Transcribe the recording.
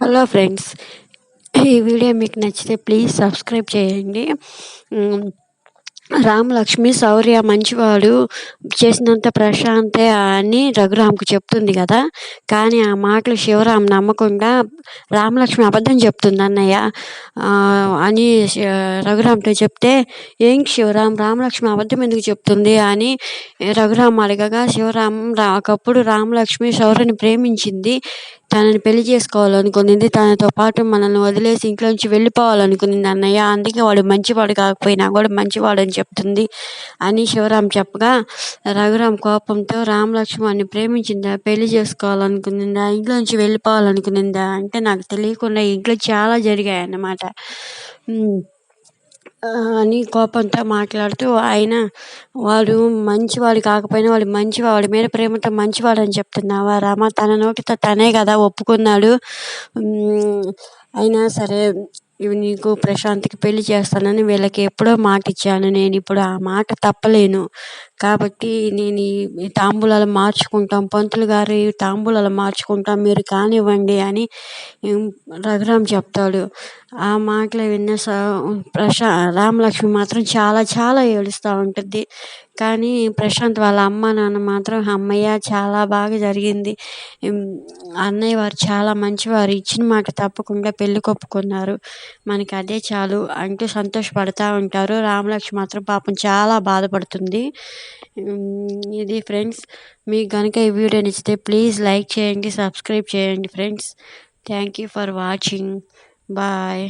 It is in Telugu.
హలో ఫ్రెండ్స్, ఈ వీడియో మీకు నచ్చితే ప్లీజ్ సబ్స్క్రైబ్ చేయండి. ఉమ్, రామ్ లక్ష్మి శౌర్య మంచివాడు చేసినంత ప్రశాంతే అని రఘురామ్కు చెప్తుంది కదా. కానీ ఆ మాటలు శివరాం నమ్మకుండా రామలక్ష్మి అబద్ధం చెప్తుంది అన్నయ్య ఆ, అని రఘురామ్తో చెప్తే, ఏం శివరాం, రామలక్ష్మి అబద్ధం ఎందుకు చెప్తుంది అని రఘురామ్ అడగగా, శివరాం ఒకప్పుడు రామలక్ష్మి శౌర్యని ప్రేమించింది, తనని పెళ్లి చేసుకోవాలనుకునింది, తనతో పాటు మనల్ని వదిలేసి ఇంట్లోంచి వెళ్ళిపోవాలనుకునింది అన్నయ్య, అందుకే వాడు మంచివాడు కాకపోయినా కూడా మంచివాడు అని చెప్తుంది అని శివరాం చెప్పగా, రఘురాం కోపంతో రామలక్ష్మణ్ని ప్రేమించిందా, పెళ్లి చేసుకోవాలనుకునిందా, ఇంట్లోంచి వెళ్ళిపోవాలనుకునిందా అంటే నాకు తెలియకుండా ఇంట్లో చాలా జరిగాయి అన్నమాట అని కోపంతో మాట్లాడుతూ, ఆయన వాడు మంచివాడు కాకపోయినా వాడు మంచివాడి మీద ప్రేమతో మంచివాడని చెప్తున్నావా రామ, తన నోటితో తనే కదా ఒప్పుకున్నాడు. అయినా సరే నీకు ప్రశాంత్కి పెళ్లి చేస్తానని వీళ్ళకి ఎప్పుడో మాట ఇచ్చాను, నేను ఇప్పుడు ఆ మాట తప్పలేను, కాబట్టి నేను ఈ తాంబూలాలు మార్చుకుంటాం, పంతులు గారు ఈ తాంబూలాలు మార్చుకుంటాం, మీరు కానివ్వండి అని రఘురామ్ చెప్తాడు. ఆ మాటలు విన్న రామలక్ష్మి మాత్రం చాలా చాలా ఏడుస్తూ ఉంటుంది. కానీ ప్రశాంత్ వాళ్ళ అమ్మ నాన్న మాత్రం అమ్మయ్య చాలా బాగా జరిగింది, అన్నయ్య వారు చాలా మంచివారు, ఇచ్చిన మాట తప్పకుండా పెళ్లి కొప్పుకున్నారు, మనకి అదే చాలు అంటూ సంతోషపడతా ఉంటారు. రామలక్ష్మి మాత్రం పాపం చాలా బాధపడుతుంది. ఇది ఫ్రెండ్స్, మీకు కనుక ఈ వీడియో నచ్చితే ప్లీజ్ లైక్ చేయండి, సబ్స్క్రైబ్ చేయండి friends. Thank you for watching. Bye.